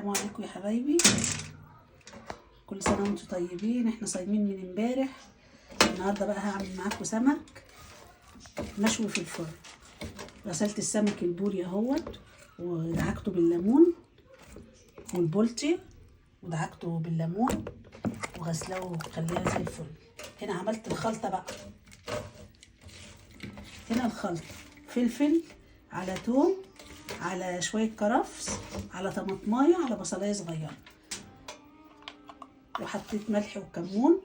السلام عليكم يا حبايبي، كل سنه وانتم طيبين. احنا صايمين من امبارح. النهارده بقى هعمل معاكم سمك مشوي في الفرن. غسلت السمك البوري اهوت ودعكته بالليمون، والبولتي ودعكته بالليمون وغسلاه وخليها زي الفل. هنا عملت الخلطه بقى. هنا الخلطه فلفل على توم على شويه كرفس على طماطمايه على بصلايه صغيره، وحطيت ملح وكمون،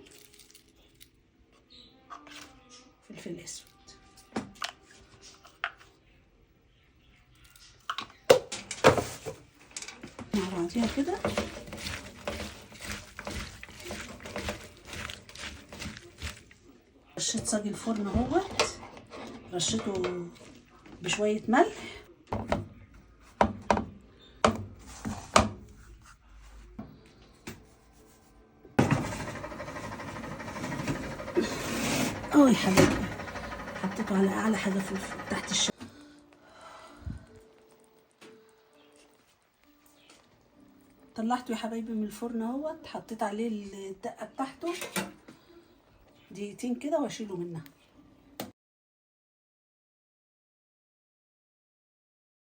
فلفل اسود. مع بعضيها كده. رشيت صاج الفرن اهوت، رشيته بشويه ملح اهو يا حبيبي. حطيته على اعلى حاجه في الفرن تحت الشمس. طلعته يا حبايبي من الفرن اهوت، حطيت عليه الدقه بتاعته دقيقتين كده واشيله منها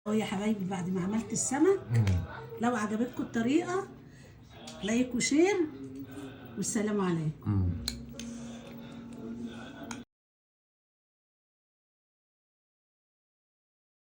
اهو يا حبايبي. بعد ما عملت السمك، لو عجبتكم الطريقه لايك وشير، والسلام عليكم.